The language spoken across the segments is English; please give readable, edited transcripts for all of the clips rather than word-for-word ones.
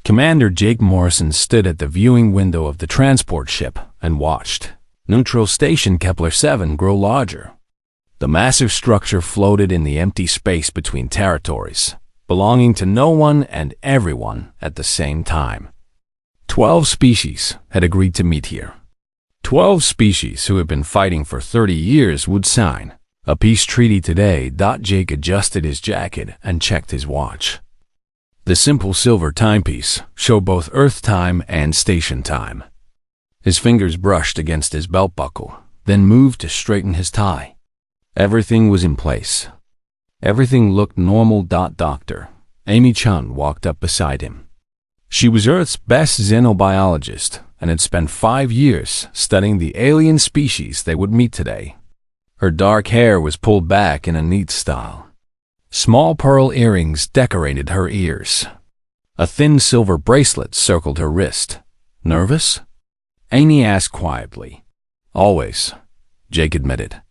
Commander Jake Morrison stood at the viewing window of the transport ship and watched Neutral Station Kepler-7 grow larger. The massive structure floated in the empty space between territories, belonging to no one and everyone at the same time. 12 species had agreed to meet here. 12 species who had been fighting for 30 years would sign a peace treaty today. Jake adjusted his jacket and checked his watch. The simple silver timepiece showed both Earth time and station time. His fingers brushed against his belt buckle, then moved to straighten his tie. Everything was in place. Everything looked normal. Dr. Amy Chun walked up beside him. She was Earth's best xenobiologist and had spent 5 years studying the alien species they would meet today. Her dark hair was pulled back in a neat style. Small pearl earrings decorated her ears. A thin silver bracelet circled her wrist. Nervous? Amy asked quietly. Always, Jake admitted.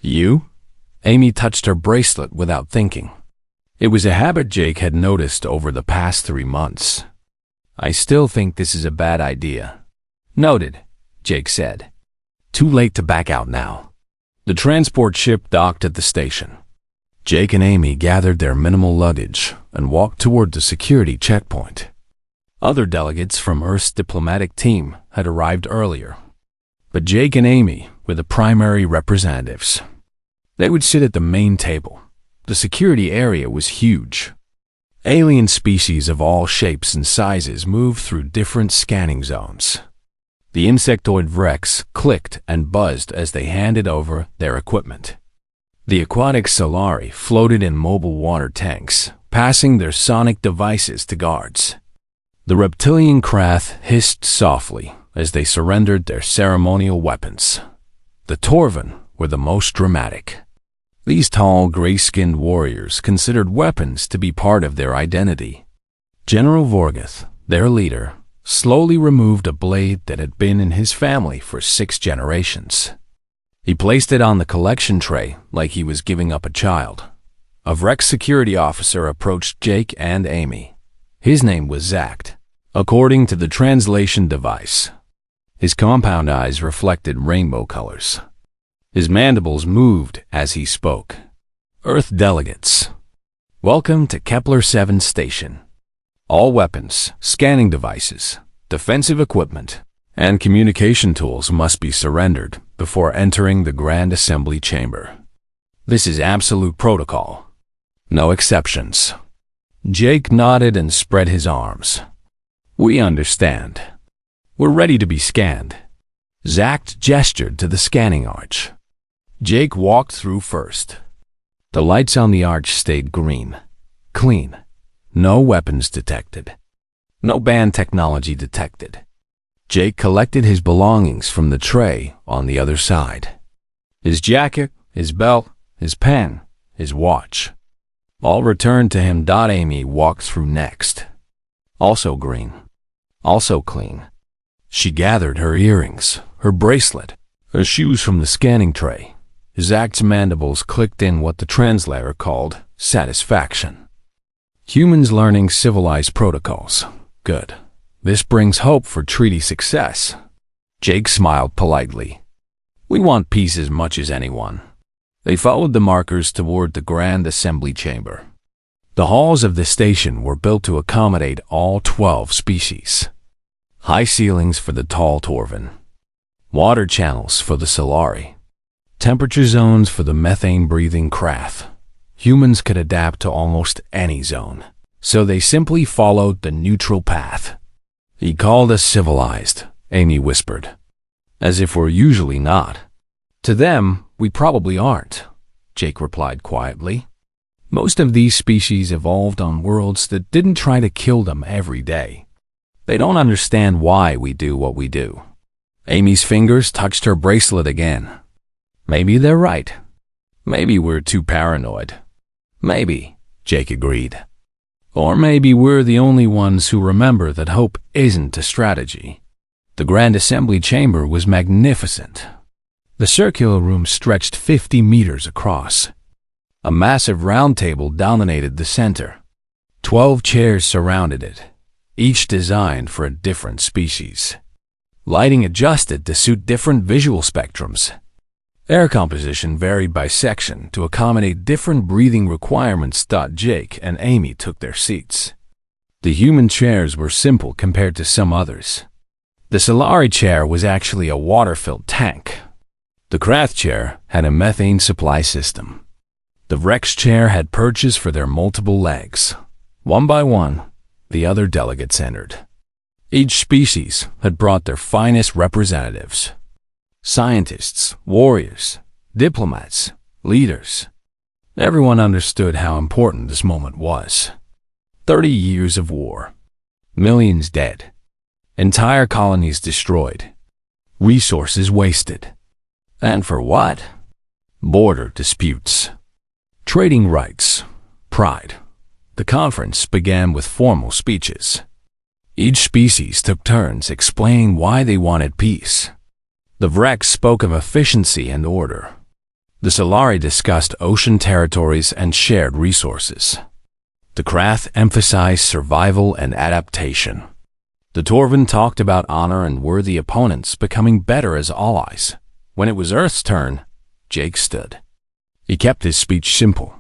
You? Amy touched her bracelet without thinking. It was a habit Jake had noticed over the past 3 months. I still think this is a bad idea. Noted, Jake said. Too late to back out now. The transport ship docked at the station. Jake and Amy gathered their minimal luggage and walked toward the security checkpoint. Other delegates from Earth's diplomatic team had arrived earlier, but Jake and Amy were the primary representatives. They would sit at the main table. The security area was huge. Alien species of all shapes and sizes moved through different scanning zones. The insectoid wrecks clicked and buzzed as they handed over their equipment. The aquatic Solari floated in mobile water tanks, passing their sonic devices to guards. The reptilian craft hissed softly as they surrendered their ceremonial weapons. The Torvan were the most dramatic. These tall, gray-skinned warriors considered weapons to be part of their identity. General Vorgoth, their leader, slowly removed a blade that had been in his family for 6 generations. He placed it on the collection tray like he was giving up a child. A Vrex security officer approached Jake and Amy. His name was Zacht, according to the translation device. His compound eyes reflected rainbow colors. His mandibles moved as he spoke. Earth delegates, welcome to Kepler-7 station. All weapons, scanning devices, defensive equipment, and communication tools must be surrendered before entering the Grand Assembly Chamber. This is absolute protocol. No exceptions. Jake nodded and spread his arms. We understand. We're ready to be scanned. Zacht gestured to the scanning arch. Jake walked through first. The lights on the arch stayed green. Clean. No weapons detected. No banned technology detected. Jake collected his belongings from the tray on the other side. His jacket, his belt, his pen, his watch. All returned to him. Amy walked through next. Also green. Also clean. She gathered her earrings, her bracelet, her shoes from the scanning tray. Zacht's mandibles clicked in what the translator called satisfaction. Humans learning civilized protocols. Good. This brings hope for treaty success. Jake smiled politely. We want peace as much as anyone. They followed the markers toward the Grand Assembly Chamber. The halls of the station were built to accommodate all 12 species. High ceilings for the tall Torvan. Water channels for the Solari. Temperature zones for the methane-breathing craft. Humans could adapt to almost any zone, so they simply followed the neutral path. He called us civilized, Amy whispered. As if we're usually not. To them, we probably aren't, Jake replied quietly. Most of these species evolved on worlds that didn't try to kill them every day. They don't understand why we do what we do. Amy's fingers touched her bracelet again. Maybe they're right. Maybe we're too paranoid. Maybe, Jake agreed. Or maybe we're the only ones who remember that hope isn't a strategy. The Grand Assembly Chamber was magnificent. The circular room stretched 50 meters across. A massive round table dominated the center. 12 chairs surrounded it. each designed for a different species. Lighting adjusted to suit different visual spectrums. Air composition varied by section to accommodate different breathing requirements. Jake and Amy took their seats. The human chairs were simple compared to some others. The Solari chair was actually a water-filled tank. The Krath chair had a methane supply system. The Vrex chair had perches for their multiple legs. One by one, the other delegates entered. Each species had brought their finest representatives. Scientists, warriors, diplomats, leaders. Everyone understood how important this moment was. 30 years of war. Millions dead. Entire colonies destroyed. Resources wasted. And for what? Border disputes. Trading rights. Pride. The conference began with formal speeches. Each species took turns explaining why they wanted peace. The Vrex spoke of efficiency and order. The Solari discussed ocean territories and shared resources. The Krath emphasized survival and adaptation. The Torvin talked about honor and worthy opponents becoming better as allies. When it was Earth's turn, Jake stood. He kept his speech simple.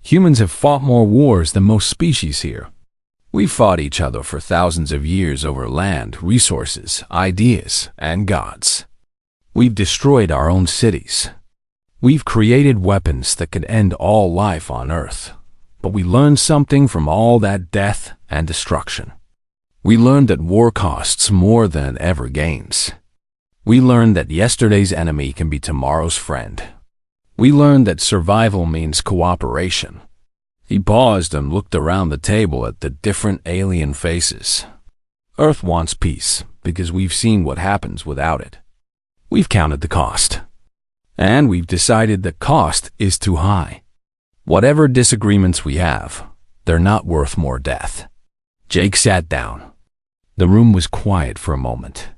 Humans have fought more wars than most species here. We've fought each other for thousands of years over land, resources, ideas, and gods. We've destroyed our own cities. We've created weapons that could end all life on Earth. But we learned something from all that death and destruction. We learned that war costs more than it ever gains. We learned that yesterday's enemy can be tomorrow's friend. We learned that survival means cooperation. He paused and looked around the table at the different alien faces. Earth wants peace because we've seen what happens without it. We've counted the cost. And we've decided the cost is too high. Whatever disagreements we have, they're not worth more death. Jake sat down. The room was quiet for a moment.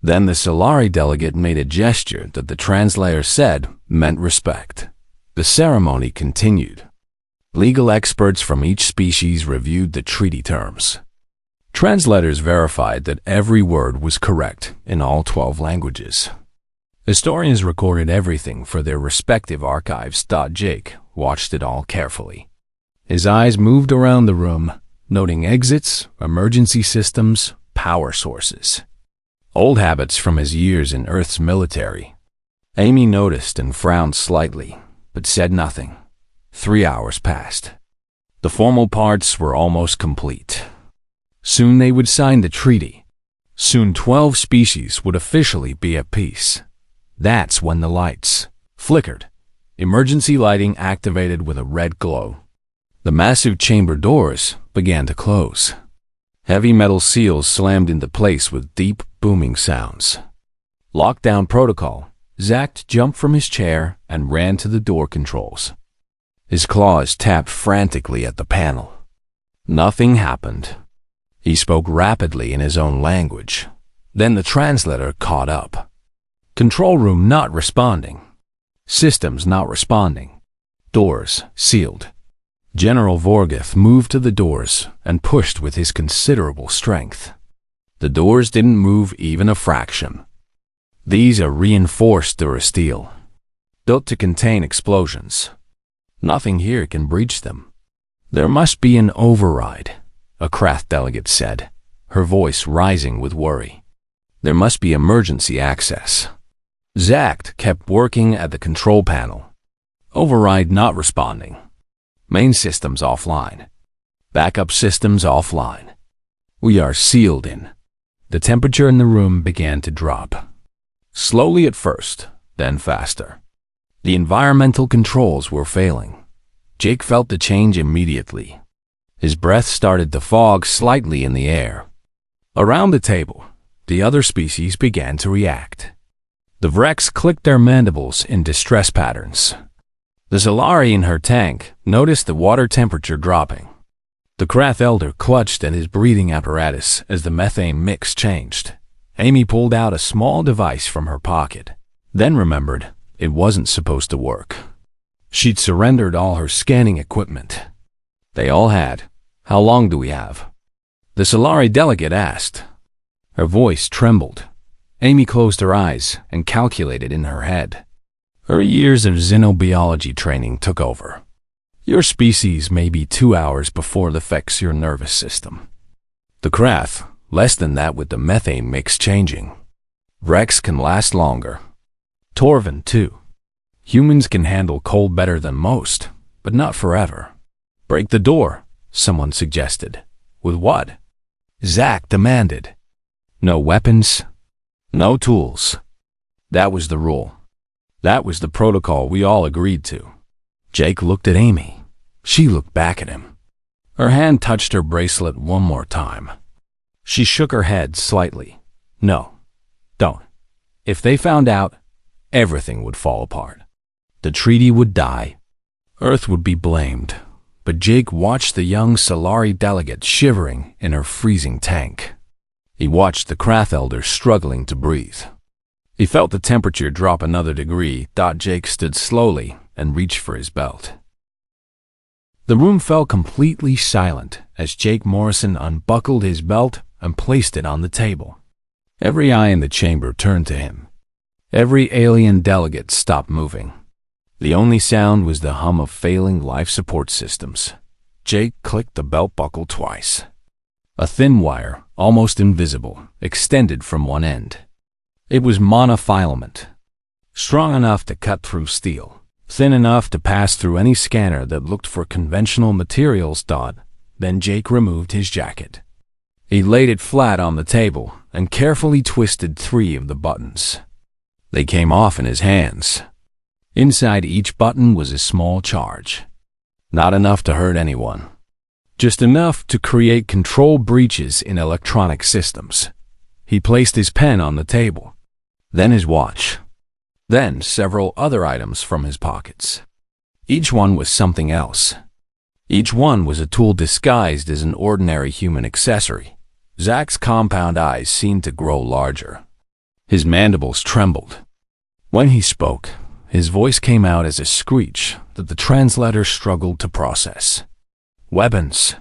Then the Solari delegate made a gesture that the translator said meant respect. The ceremony continued. Legal experts from each species reviewed the treaty terms. Translators verified that every word was correct in all 12 languages. Historians recorded everything for their respective archives. Jake watched it all carefully. His eyes moved around the room, noting exits, emergency systems, power sources. Old habits from his years in Earth's military. Amy noticed and frowned slightly, but said nothing. 3 hours passed. The formal parts were almost complete. Soon they would sign the treaty. Soon 12 species would officially be at peace. That's when the lights flickered. Emergency lighting activated with a red glow. The massive chamber doors began to close. Heavy metal seals slammed into place with deep, booming sounds. Lockdown protocol. Zach jumped from his chair and ran to the door controls. His claws tapped frantically at the panel. Nothing happened. He spoke rapidly in his own language. Then the translator caught up. Control room not responding. Systems not responding. Doors sealed. General Vorgeth moved to the doors and pushed with his considerable strength. The doors didn't move even a fraction. These are reinforced durasteel, built to contain explosions. Nothing here can breach them. There must be an override, a Krath delegate said, her voice rising with worry. There must be emergency access. Zacht kept working at the control panel. Override not responding. Main systems offline. Backup systems offline. We are sealed in. The temperature in the room began to drop. Slowly at first, then faster. The environmental controls were failing. Jake felt the change immediately. His breath started to fog slightly in the air. Around the table, the other species began to react. The Vrex clicked their mandibles in distress patterns. The Solari in her tank noticed the water temperature dropping. The Krath elder clutched at his breathing apparatus as the methane mix changed. Amy pulled out a small device from her pocket, then remembered it wasn't supposed to work. She'd surrendered all her scanning equipment. They all had. How long do we have? the Solari delegate asked. Her voice trembled. Amy closed her eyes and calculated in her head. Her years of xenobiology training took over. Your species may be 2 hours before it affects your nervous system. The Krath, less than that with the methane mix changing. Rex can last longer. Torvin, too. Humans can handle cold better than most, but not forever. Break the door, someone suggested. With what? Zach demanded. No weapons, no tools. That was the rule. That was the protocol we all agreed to. Jake looked at Amy. She looked back at him. Her hand touched her bracelet one more time. She shook her head slightly. No, don't. If they found out, everything would fall apart. The treaty would die. Earth would be blamed. But Jake watched the young Solari delegate shivering in her freezing tank. He watched the Krath elder struggling to breathe. He felt the temperature drop another degree. Jake stood slowly and reached for his belt. The room fell completely silent as Jake Morrison unbuckled his belt and placed it on the table. Every eye in the chamber turned to him. Every alien delegate stopped moving. The only sound was the hum of failing life support systems. Jake clicked the belt buckle twice. A thin wire, almost invisible, extended from one end. It was monofilament, strong enough to cut through steel, thin enough to pass through any scanner that looked for conventional materials. Then Jake removed his jacket. He laid it flat on the table and carefully twisted 3 of the buttons. They came off in his hands. Inside each button was a small charge. Not enough to hurt anyone. Just enough to create control breaches in electronic systems. He placed his pen on the table. Then his watch. Then several other items from his pockets. Each one was something else. Each one was a tool disguised as an ordinary human accessory. Zach's compound eyes seemed to grow larger. His mandibles trembled. When he spoke, his voice came out as a screech that the translator struggled to process. Weapons.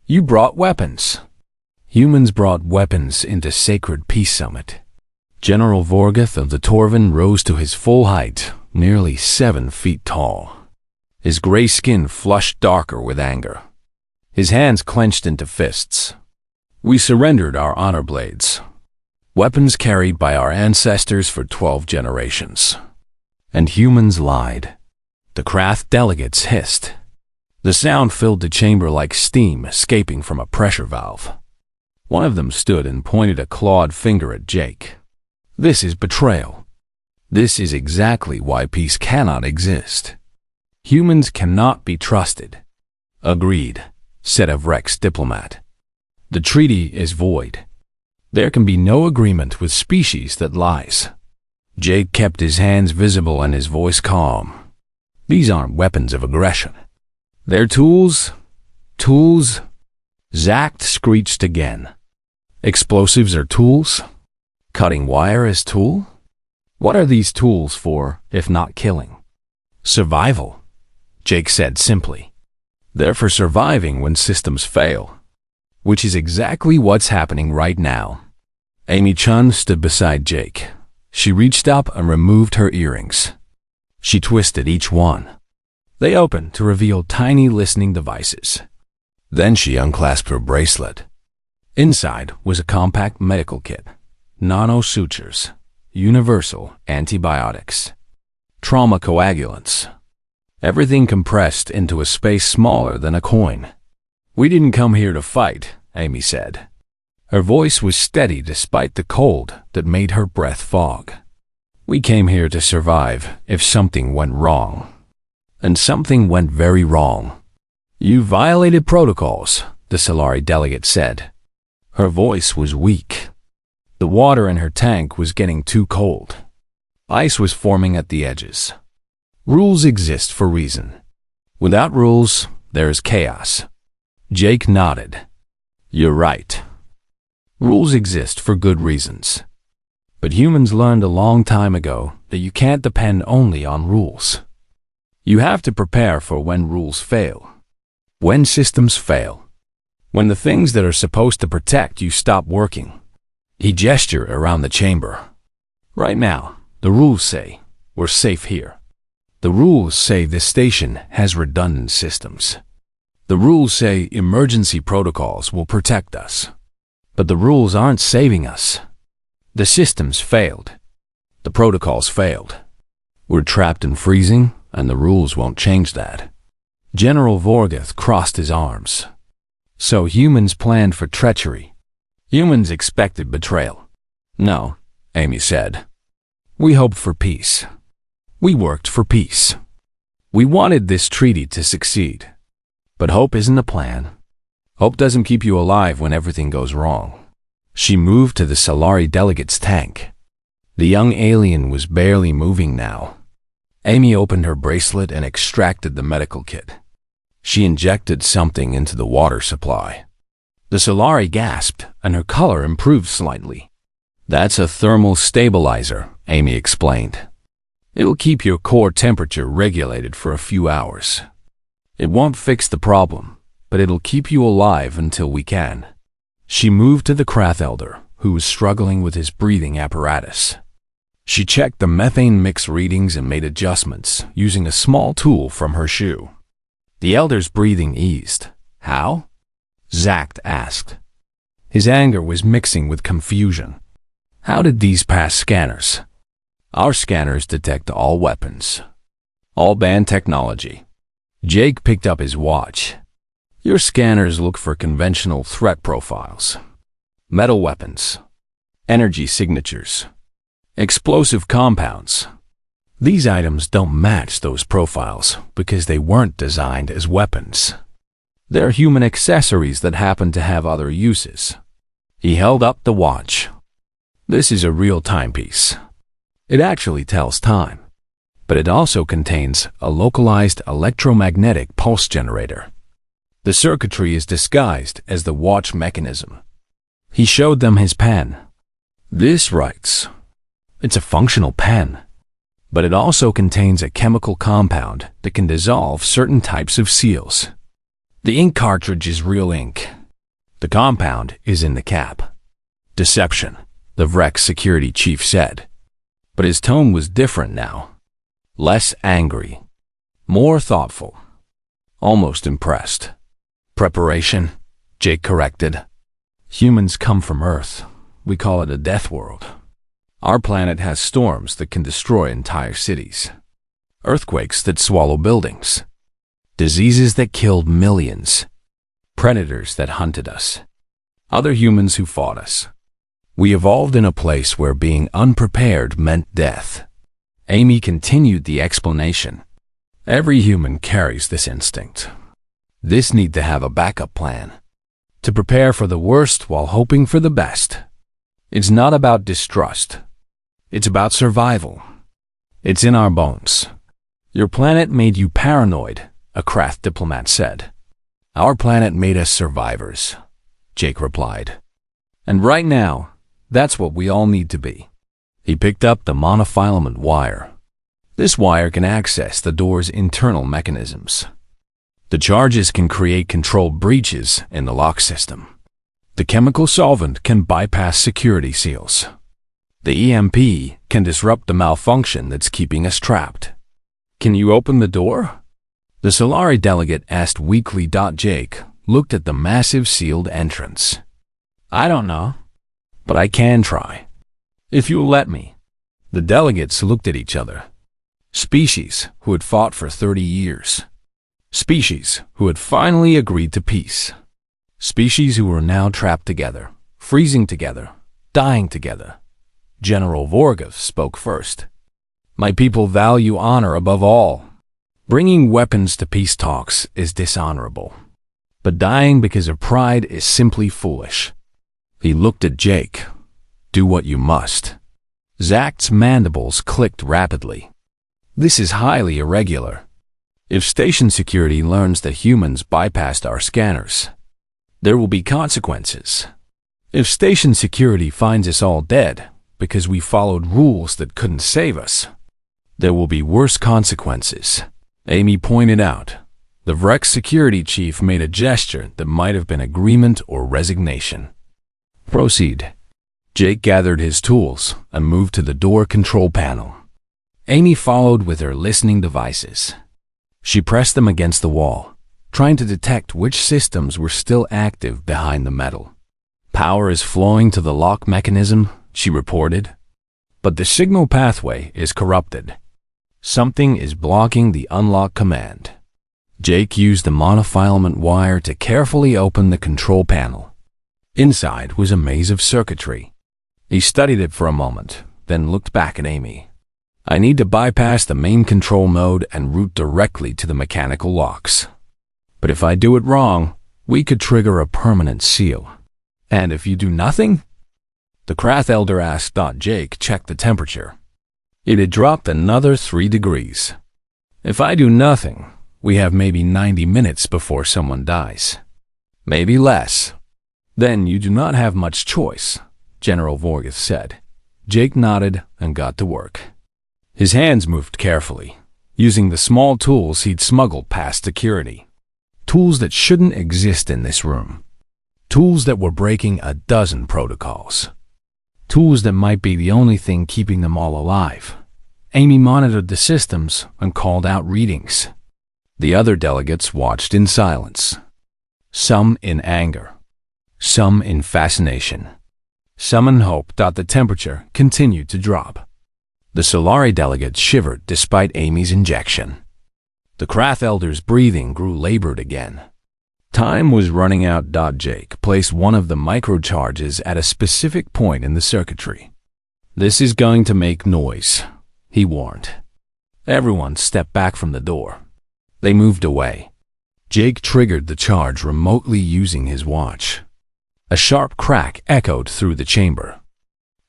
You brought weapons. Humans brought weapons into Sacred Peace Summit. General Vorgoth of the Torvin rose to his full height, nearly 7 feet tall. His gray skin flushed darker with anger. His hands clenched into fists. We surrendered our honor blades, weapons carried by our ancestors for 12 generations. And humans lied. The Krath delegates hissed. The sound filled the chamber like steam escaping from a pressure valve. One of them stood and pointed a clawed finger at Jake. This is betrayal. This is exactly why peace cannot exist. Humans cannot be trusted. Agreed, said a Rex diplomat. The treaty is void. There can be no agreement with species that lies. Jake kept his hands visible and his voice calm. These aren't weapons of aggression. They're tools. Tools. Zach screeched again. Explosives are tools? Cutting wire is tool? What are these tools for, if not killing? Survival, Jake said simply. They're for surviving when systems fail. Which is exactly what's happening right now. Amy Chun stood beside Jake. She reached up and removed her earrings. She twisted each one. They opened to reveal tiny listening devices. Then she unclasped her bracelet. Inside was a compact medical kit. Nano sutures, universal antibiotics, trauma coagulants. Everything compressed into a space smaller than a coin. We didn't come here to fight, Amy said. Her voice was steady despite the cold that made her breath fog. We came here to survive if something went wrong. And something went very wrong. You violated protocols, the Solari delegate said. Her voice was weak. The water in her tank was getting too cold. Ice was forming at the edges. Rules exist for reason. Without rules, there is chaos. Jake nodded. You're right. Rules exist for good reasons. But humans learned a long time ago that you can't depend only on rules. You have to prepare for when rules fail. When systems fail. When the things that are supposed to protect you stop working. He gestured around the chamber. Right now, the rules say we're safe here. The rules say this station has redundant systems. The rules say emergency protocols will protect us. But the rules aren't saving us. The systems failed. The protocols failed. We're trapped in freezing, and the rules won't change that. General Vorgoth crossed his arms. So humans planned for treachery. Humans expected betrayal. No, Amy said. We hoped for peace. We worked for peace. We wanted this treaty to succeed. But hope isn't a plan. Hope doesn't keep you alive when everything goes wrong. She moved to the Solari delegate's tank. The young alien was barely moving now. Amy opened her bracelet and extracted the medical kit. She injected something into the water supply. The Solari gasped, and her color improved slightly. That's a thermal stabilizer, Amy explained. It'll keep your core temperature regulated for a few hours. It won't fix the problem, but it'll keep you alive until we can. She moved to the Krath Elder, who was struggling with his breathing apparatus. She checked the methane mix readings and made adjustments using a small tool from her shoe. The Elder's breathing eased. How? Zacht asked. His anger was mixing with confusion. How did these pass scanners? Our scanners detect all weapons. All banned technology. Jake picked up his watch. Your scanners look for conventional threat profiles. Metal weapons. Energy signatures. Explosive compounds. These items don't match those profiles because they weren't designed as weapons. They're human accessories that happen to have other uses. He held up the watch. This is a real timepiece. It actually tells time, but it also contains a localized electromagnetic pulse generator. The circuitry is disguised as the watch mechanism. He showed them his pen. This writes. It's a functional pen, but it also contains a chemical compound that can dissolve certain types of seals. The ink cartridge is real ink. The compound is in the cap. Deception, the Vrex security chief said. But his tone was different now. Less angry. More thoughtful. Almost impressed. Preparation, Jake corrected. Humans come from Earth. We call it a death world. Our planet has storms that can destroy entire cities. Earthquakes that swallow buildings. Diseases that killed millions. Predators that hunted us. Other humans who fought us. We evolved in a place where being unprepared meant death. Amy continued the explanation. Every human carries this instinct. This need to have a backup plan. To prepare for the worst while hoping for the best. It's not about distrust. It's about survival. It's in our bones. Your planet made you paranoid, a Krath diplomat said. Our planet made us survivors, Jake replied. And right now, that's what we all need to be. He picked up the monofilament wire. This wire can access the door's internal mechanisms. The charges can create controlled breaches in the lock system. The chemical solvent can bypass security seals. The EMP can disrupt the malfunction that's keeping us trapped. Can you open the door? The Solari delegate asked weakly. Jake looked at the massive sealed entrance. I don't know, but I can try. If you'll let me. The delegates looked at each other. Species who had fought for 30 years. Species who had finally agreed to peace. Species who were now trapped together, freezing together, dying together. General Vorgoth spoke first. My people value honor above all. Bringing weapons to peace talks is dishonorable. But dying because of pride is simply foolish. He looked at Jake. Do what you must. Zacht's mandibles clicked rapidly. This is highly irregular. If station security learns that humans bypassed our scanners, there will be consequences. If station security finds us all dead because we followed rules that couldn't save us, there will be worse consequences. Amy pointed out, The Vrex security chief made a gesture that might have been agreement or resignation. Proceed. Jake gathered his tools and moved to the door control panel. Amy followed with her listening devices. She pressed them against the wall, trying to detect which systems were still active behind the metal. Power is flowing to the lock mechanism, she reported. But the signal pathway is corrupted. Something is blocking the unlock command. Jake used the monofilament wire to carefully open the control panel. Inside was a maze of circuitry. He studied it for a moment, then looked back at Amy. I need to bypass the main control mode and route directly to the mechanical locks. But if I do it wrong, we could trigger a permanent seal. And if you do nothing? The Krath Elder asked. Jake checked the temperature. It had dropped another 3 degrees. If I do nothing, we have maybe 90 minutes before someone dies. Maybe less. Then you do not have much choice, General Vorgoth said. Jake nodded and got to work. His hands moved carefully, using the small tools he'd smuggled past security. Tools that shouldn't exist in this room. Tools that were breaking a dozen protocols. Tools that might be the only thing keeping them all alive. Amy monitored the systems and called out readings. The other delegates watched in silence. Some in anger. Some in fascination. Some in hope. The temperature continued to drop. The Solari delegates shivered despite Amy's injection. The Krath Elder's breathing grew labored again. Time was running out. Jake placed one of the microcharges at a specific point in the circuitry. This is going to make noise, he warned. Everyone stepped back from the door. They moved away. Jake triggered the charge remotely using his watch. A sharp crack echoed through the chamber.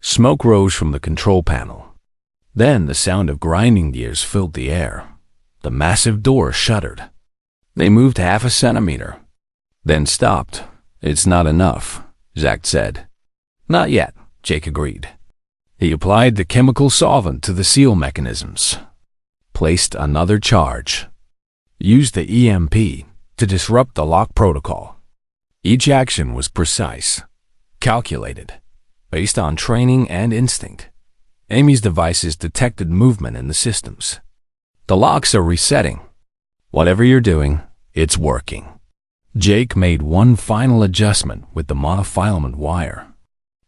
Smoke rose from the control panel. Then the sound of grinding gears filled the air. The massive door shuddered. They moved half a centimeter, then stopped. It's not enough, Zach said. Not yet, Jake agreed. He applied the chemical solvent to the seal mechanisms. Placed another charge. Used the EMP to disrupt the lock protocol. Each action was precise, calculated, based on training and instinct. Amy's devices detected movement in the systems. The locks are resetting. Whatever you're doing, it's working. Jake made one final adjustment with the monofilament wire.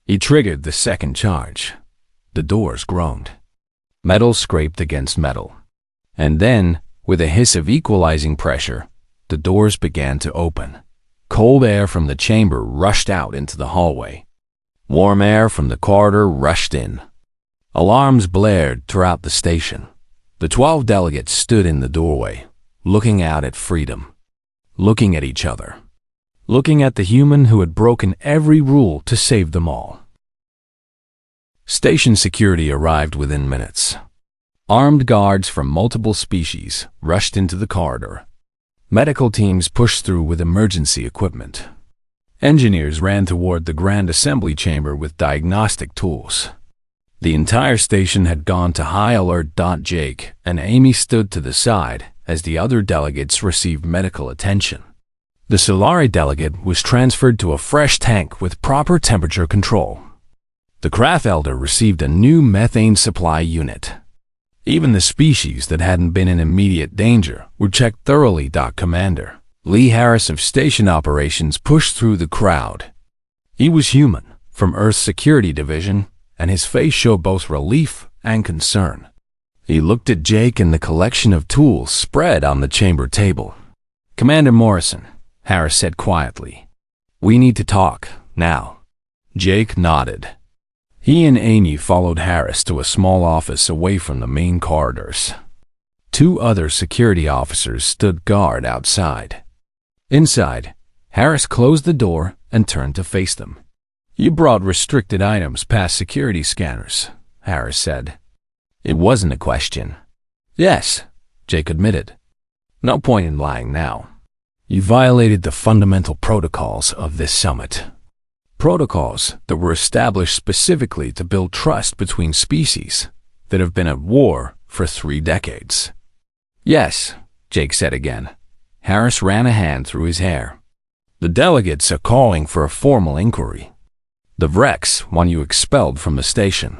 He triggered the second charge. The doors groaned. Metal scraped against metal. And then, with a hiss of equalizing pressure, the doors began to open. Cold air from the chamber rushed out into the hallway. Warm air from the corridor rushed in. Alarms blared throughout the station. The 12 delegates stood in the doorway, looking out at freedom. Looking at each other. Looking at the human who had broken every rule to save them all. Station security arrived within minutes. Armed guards from multiple species rushed into the corridor. Medical teams pushed through with emergency equipment. Engineers ran toward the grand assembly chamber with diagnostic tools. The entire station had gone to high alert. Jake and Amy stood to the side as the other delegates received medical attention. The Solari delegate was transferred to a fresh tank with proper temperature control. The Krath Elder received a new methane supply unit. Even the species that hadn't been in immediate danger were checked thoroughly. Commander Lee Harris of Station Operations pushed through the crowd. He was human, from Earth's Security Division, and his face showed both relief and concern. He looked at Jake and the collection of tools spread on the chamber table. Commander Morrison, Harris said quietly. We need to talk, now. Jake nodded. He and Amy followed Harris to a small office away from the main corridors. 2 other security officers stood guard outside. Inside, Harris closed the door and turned to face them. You brought restricted items past security scanners, Harris said. It wasn't a question. Yes, Jake admitted. No point in lying now. You violated the fundamental protocols of this summit. Protocols that were established specifically to build trust between species that have been at war for 3 decades. Yes, Jake said again. Harris ran a hand through his hair. "The delegates are calling for a formal inquiry. The Vrex want you expelled from the station.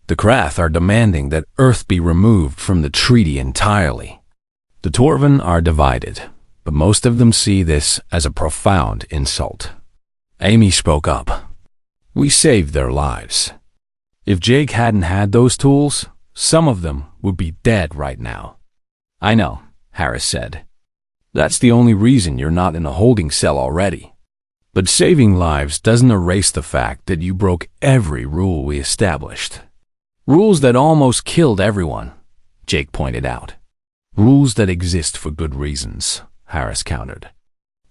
The Krath are demanding that Earth be removed from the treaty entirely. The Torvan are divided, but most of them see this as a profound insult." Amy spoke up. "We saved their lives. If Jake hadn't had those tools, some of them would be dead right now." "I know," Harris said. "That's the only reason you're not in a holding cell already. But saving lives doesn't erase the fact that you broke every rule we established. Rules that almost killed everyone," Jake pointed out. "Rules that exist for good reasons," Harris countered.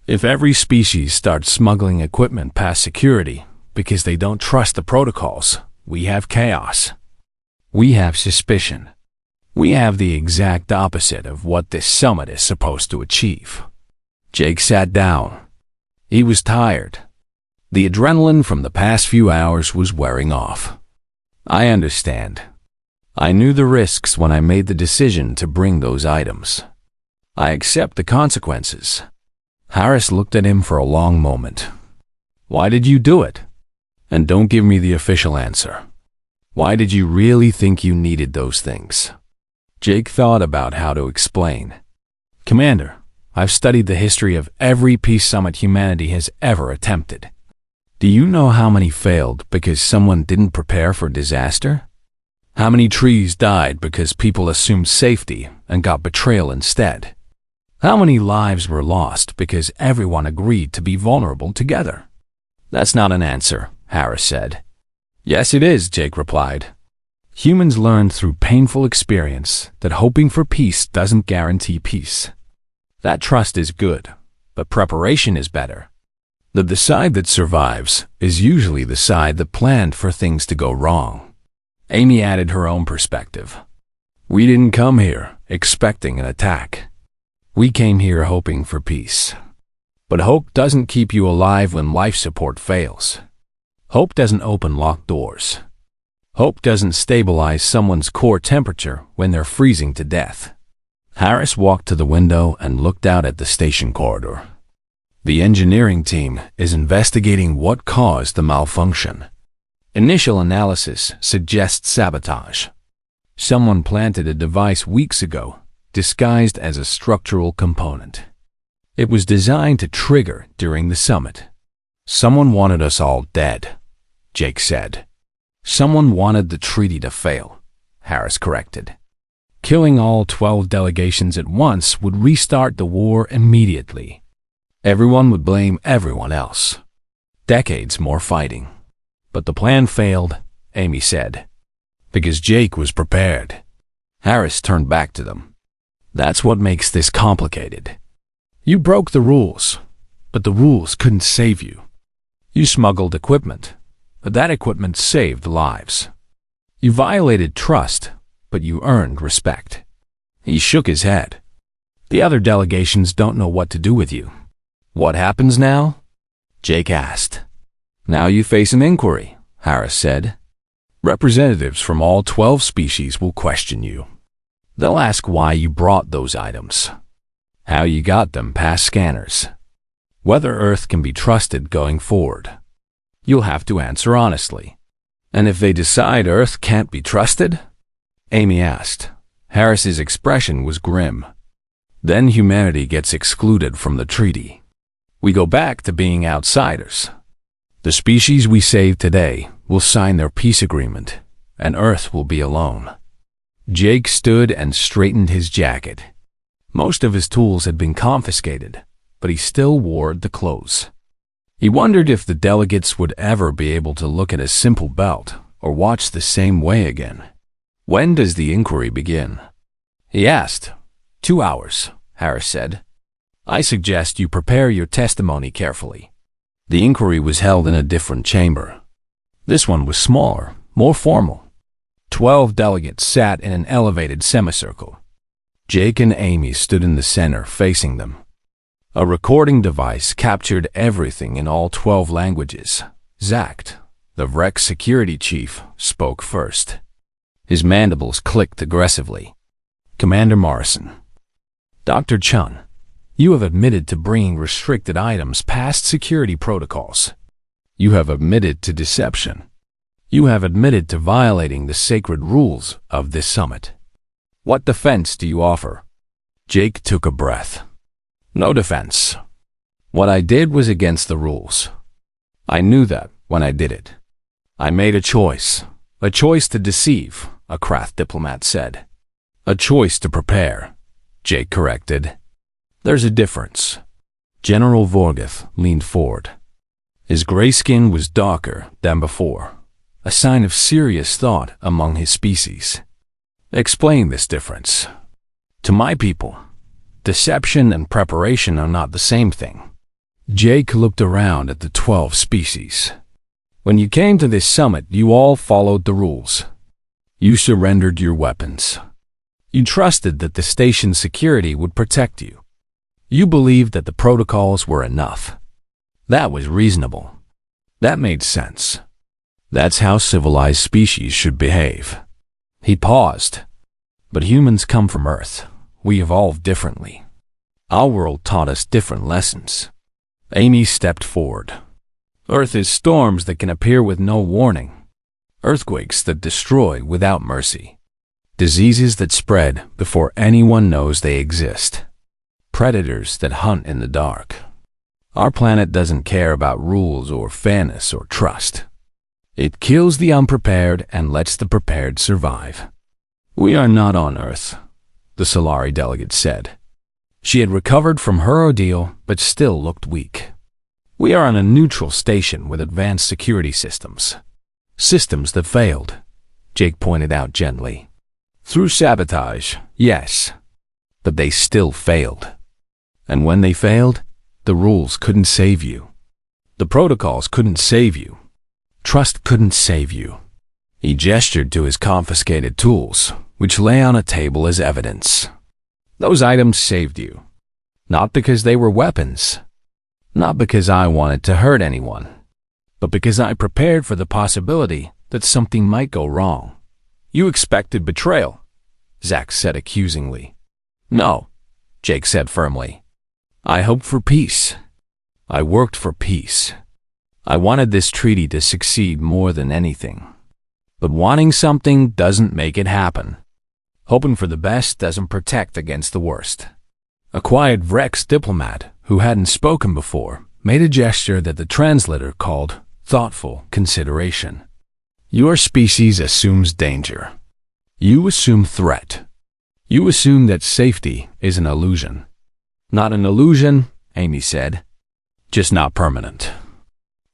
"If every species starts smuggling equipment past security because they don't trust the protocols, we have chaos. We have suspicion. We have the exact opposite of what this summit is supposed to achieve." Jake sat down. He was tired. The adrenaline from the past few hours was wearing off. "I understand. I knew the risks when I made the decision to bring those items. I accept the consequences." Harris looked at him for a long moment. "Why did you do it? And don't give me the official answer. Why did you really think you needed those things?" Jake thought about how to explain. "Commander, I've studied the history of every peace summit humanity has ever attempted. Do you know how many failed because someone didn't prepare for disaster? How many trees died because people assumed safety and got betrayal instead? How many lives were lost because everyone agreed to be vulnerable together?" "That's not an answer," Harris said. "Yes, it is," Jake replied. "Humans learned through painful experience that hoping for peace doesn't guarantee peace. That trust is good, but preparation is better. The side that survives is usually the side that planned for things to go wrong." Amy added her own perspective. "We didn't come here expecting an attack. We came here hoping for peace. But hope doesn't keep you alive when life support fails. Hope doesn't open locked doors. Hope doesn't stabilize someone's core temperature when they're freezing to death." Harris walked to the window and looked out at the station corridor. "The engineering team is investigating what caused the malfunction. Initial analysis suggests sabotage. Someone planted a device weeks ago, disguised as a structural component. It was designed to trigger during the summit. Someone wanted us all dead," Jake said. "Someone wanted the treaty to fail," Harris corrected. "Killing all 12 delegations at once would restart the war immediately. Everyone would blame everyone else. Decades more fighting. But the plan failed," Amy said, "because Jake was prepared." Harris turned back to them. "That's what makes this complicated. You broke the rules, but the rules couldn't save you. You smuggled equipment, but that equipment saved lives. You violated trust, but you earned respect." He shook his head. "The other delegations don't know what to do with you." "What happens now?" Jake asked. "Now you face an inquiry," Harris said. "Representatives from all 12 species will question you. They'll ask why you brought those items, how you got them past scanners, whether Earth can be trusted going forward. You'll have to answer honestly." "And if they decide Earth can't be trusted?" Amy asked. Harris's expression was grim. "Then humanity gets excluded from the treaty. We go back to being outsiders. The species we saved today will sign their peace agreement, and Earth will be alone." Jake stood and straightened his jacket. Most of his tools had been confiscated, but he still wore the clothes. He wondered if the delegates would ever be able to look at a simple belt or watch the same way again. "When does the inquiry begin?" he asked. 2 hours, Harris said. "I suggest you prepare your testimony carefully." The inquiry was held in a different chamber. This one was smaller, more formal. 12 delegates sat in an elevated semicircle. Jake and Amy stood in the center, facing them. A recording device captured everything in all 12 languages. Zacht, the Vrex security chief, spoke first. His mandibles clicked aggressively. "Commander Morrison. Dr. Chun, You have admitted to bringing restricted items past security protocols. You have admitted to deception. You have admitted to violating the sacred rules of this summit. What defense do you offer? Jake took a breath. No defense. What I did was against the rules. I knew that when I did it. I made a choice to deceive, a Krath diplomat said. A choice to prepare, Jake corrected. There's a difference. General Vorgeth leaned forward. His gray skin was darker than before, a sign of serious thought among his species. Explain this difference. To my people, deception and preparation are not the same thing. Jake looked around at the 12 species. When you came to this summit, you all followed the rules. You surrendered your weapons. You trusted that the station's security would protect you. You believed that the protocols were enough. That was reasonable. That made sense. That's how civilized species should behave. He paused. But humans come from Earth. We evolved differently. Our world taught us different lessons. Amy stepped forward. Earth is storms that can appear with no warning. Earthquakes that destroy without mercy. Diseases that spread before anyone knows they exist. Predators that hunt in the dark. Our planet doesn't care about rules or fairness or trust. It kills the unprepared and lets the prepared survive. We are not on Earth, the Solari delegate said. She had recovered from her ordeal, but still looked weak. We are on a neutral station with advanced security systems. Systems that failed, Jake pointed out gently. Through sabotage, yes, but they still failed. And when they failed, the rules couldn't save you. The protocols couldn't save you. Trust couldn't save you. He gestured to his confiscated tools, which lay on a table as evidence. Those items saved you. Not because they were weapons. Not because I wanted to hurt anyone. But because I prepared for the possibility that something might go wrong. You expected betrayal, Zach said accusingly. No, Jake said firmly. I hoped for peace. I worked for peace. I wanted this treaty to succeed more than anything. But wanting something doesn't make it happen. Hoping for the best doesn't protect against the worst. A quiet Vrex diplomat, who hadn't spoken before, made a gesture that the translator called thoughtful consideration. Your species assumes danger. You assume threat. You assume that safety is an illusion. Not an illusion, Amy said. Just not permanent.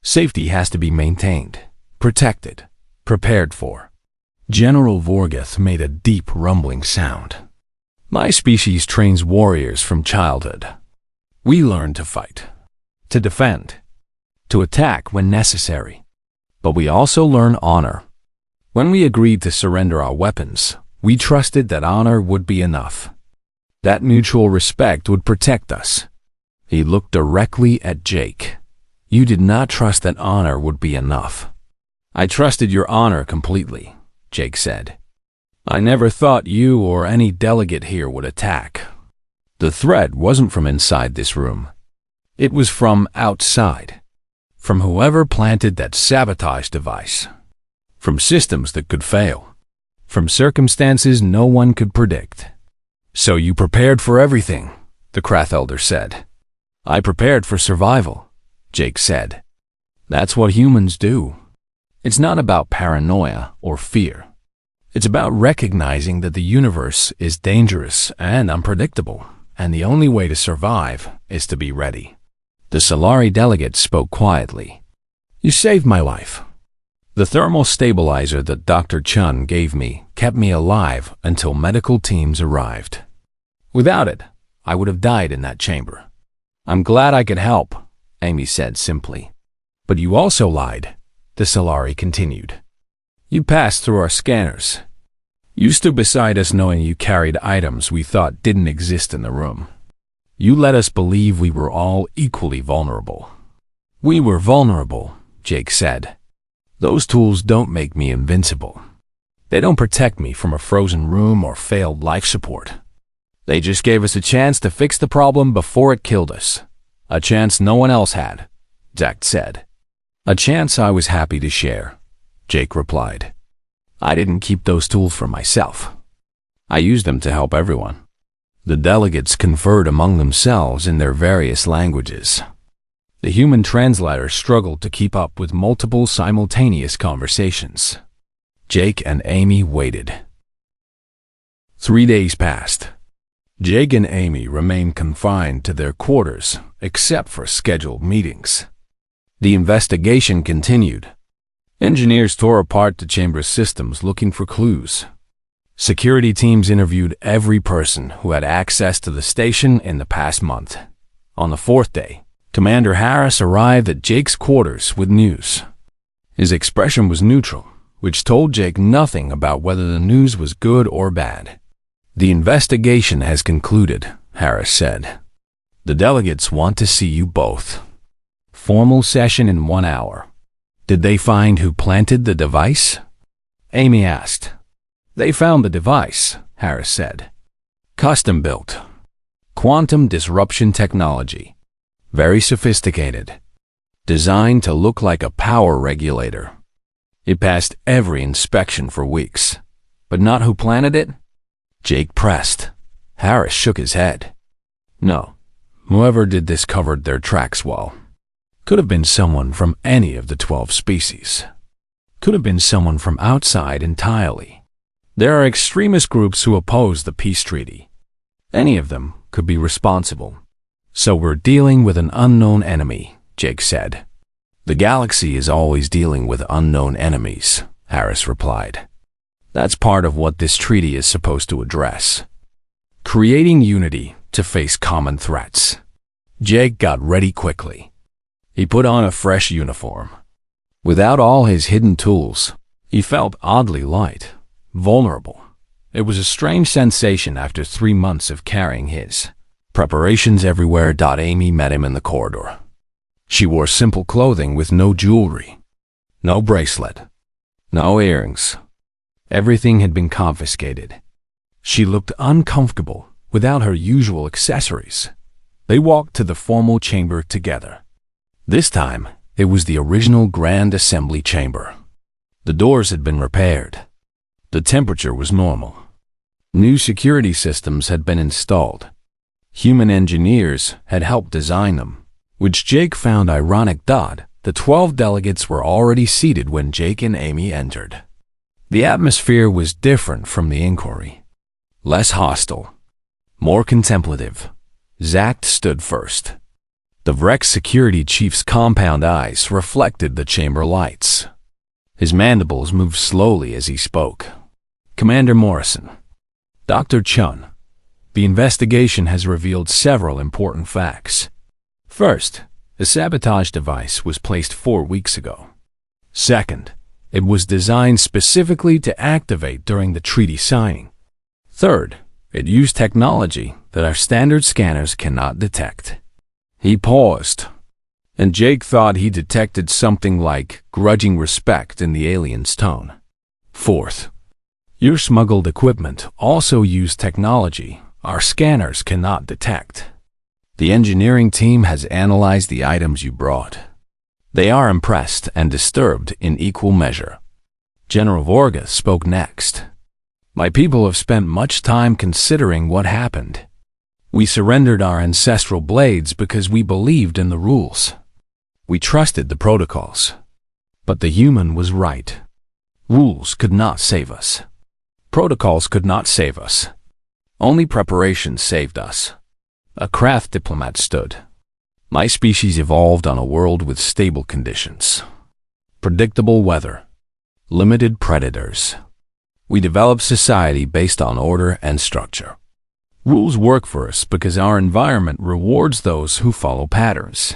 Safety has to be maintained, protected, prepared for. General Vorgeth made a deep rumbling sound. My species trains warriors from childhood. We learn to fight, to defend, to attack when necessary. But we also learn honor. When we agreed to surrender our weapons, we trusted that honor would be enough. That mutual respect would protect us. He looked directly at Jake. You did not trust that honor would be enough. I trusted your honor completely, Jake said. I never thought you or any delegate here would attack. The threat wasn't from inside this room. It was from outside. From whoever planted that sabotage device. From systems that could fail. From circumstances no one could predict. So you prepared for everything, the Krath elder said. I prepared for survival, Jake said. That's what humans do. It's not about paranoia or fear. It's about recognizing that the universe is dangerous and unpredictable, and the only way to survive is to be ready. The Solari delegate spoke quietly. You saved my life. The thermal stabilizer that Dr. Chun gave me kept me alive until medical teams arrived. Without it, I would have died in that chamber. I'm glad I could help, Amy said simply. But you also lied, the Solari continued. You passed through our scanners. You stood beside us knowing you carried items we thought didn't exist in the room. You let us believe we were all equally vulnerable. We were vulnerable, Jake said. Those tools don't make me invincible. They don't protect me from a frozen room or failed life support. They just gave us a chance to fix the problem before it killed us. A chance no one else had, Zach said. A chance I was happy to share, Jake replied. I didn't keep those tools for myself. I used them to help everyone. The delegates conferred among themselves in their various languages. The human translator struggled to keep up with multiple simultaneous conversations. Jake and Amy waited. 3 days passed. Jake and Amy remained confined to their quarters, except for scheduled meetings. The investigation continued. Engineers tore apart the chamber's systems looking for clues. Security teams interviewed every person who had access to the station in the past month. On the 4th day, Commander Harris arrived at Jake's quarters with news. His expression was neutral, which told Jake nothing about whether the news was good or bad. The investigation has concluded, Harris said. The delegates want to see you both. Formal session in 1 hour. Did they find who planted the device? Amy asked. They found the device, Harris said. Custom built. Quantum disruption technology. Very sophisticated. Designed to look like a power regulator. It passed every inspection for weeks. But not who planted it? Jake pressed. Harris shook his head. No. Whoever did this covered their tracks well. Could have been someone from any of the 12 species. Could have been someone from outside entirely. There are extremist groups who oppose the peace treaty. Any of them could be responsible. So we're dealing with an unknown enemy, Jake said. The galaxy is always dealing with unknown enemies, Harris replied. That's part of what this treaty is supposed to address. Creating unity to face common threats. Jake got ready quickly. He put on a fresh uniform. Without all his hidden tools, he felt oddly light, vulnerable. It was a strange sensation after 3 months of carrying his preparations everywhere. Amy met him in the corridor. She wore simple clothing with no jewelry, no bracelet, no earrings. Everything had been confiscated. She looked uncomfortable without her usual accessories. They walked to the formal chamber together. This time, it was the original Grand Assembly chamber. The doors had been repaired. The temperature was normal. New security systems had been installed. Human engineers had helped design them, which Jake found ironic. The 12 delegates were already seated when Jake and Amy entered. The atmosphere was different from the inquiry. Less hostile. More contemplative. Zach stood first. The Vrex security chief's compound eyes reflected the chamber lights. His mandibles moved slowly as he spoke. Commander Morrison. Dr. Chun. The investigation has revealed several important facts. First, a sabotage device was placed 4 weeks ago. Second, it was designed specifically to activate during the treaty signing. Third, it used technology that our standard scanners cannot detect. He paused, and Jake thought he detected something like grudging respect in the alien's tone. Fourth, your smuggled equipment also used technology our scanners cannot detect. The engineering team has analyzed the items you brought. They are impressed and disturbed in equal measure. General Vorga spoke next. My people have spent much time considering what happened. We surrendered our ancestral blades because we believed in the rules. We trusted the protocols. But the human was right. Rules could not save us. Protocols could not save us. Only preparation saved us. A craft diplomat stood. My species evolved on a world with stable conditions. Predictable weather. Limited predators. We developed society based on order and structure. Rules work for us because our environment rewards those who follow patterns.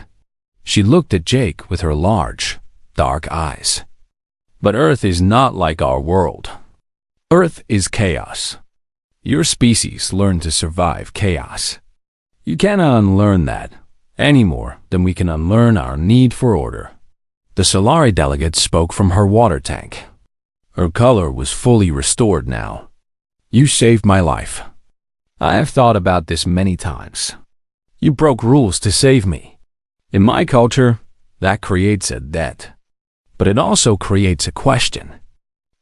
She looked at Jake with her large, dark eyes. But Earth is not like our world. Earth is chaos. Your species learned to survive chaos. You cannot unlearn that, any more than we can unlearn our need for order. The Solari delegate spoke from her water tank. Her color was fully restored now. You saved my life. I have thought about this many times. You broke rules to save me. In my culture, that creates a debt. But it also creates a question.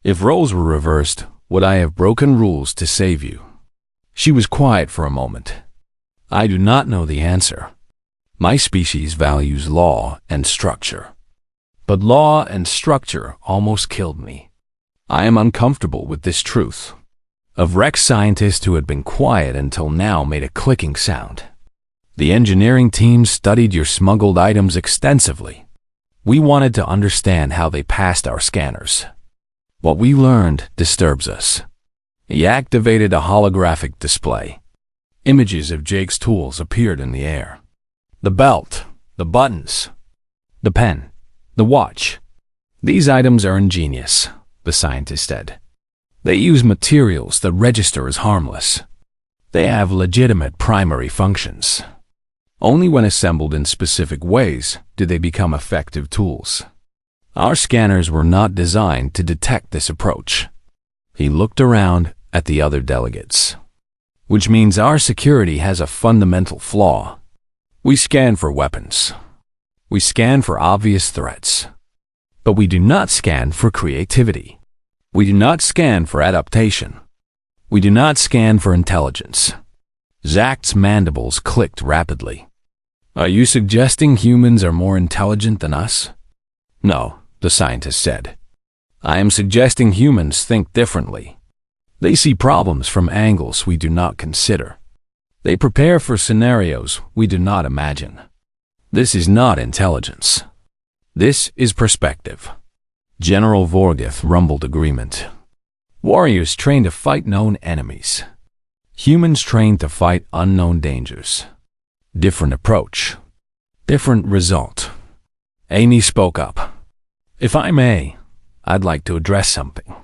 If roles were reversed, would I have broken rules to save you? She was quiet for a moment. I do not know the answer. My species values law and structure. But law and structure almost killed me. I am uncomfortable with this truth. A Rex scientist who had been quiet until now made a clicking sound. The engineering team studied your smuggled items extensively. We wanted to understand how they passed our scanners. What we learned disturbs us. He activated a holographic display. Images of Jake's tools appeared in the air. The belt, the buttons, the pen, the watch. These items are ingenious, the scientist said. They use materials that register as harmless. They have legitimate primary functions. Only when assembled in specific ways do they become effective tools. Our scanners were not designed to detect this approach. He looked around at the other delegates. Which means our security has a fundamental flaw. We scan for weapons. We scan for obvious threats. But we do not scan for creativity. We do not scan for adaptation. We do not scan for intelligence. Zacht's mandibles clicked rapidly. Are you suggesting humans are more intelligent than us? No, the scientist said. I am suggesting humans think differently. They see problems from angles we do not consider. They prepare for scenarios we do not imagine. This is not intelligence. This is perspective. General Vorgith rumbled agreement. Warriors train to fight known enemies. Humans train to fight unknown dangers. Different approach. Different result. Amy spoke up. If I may, I'd like to address something.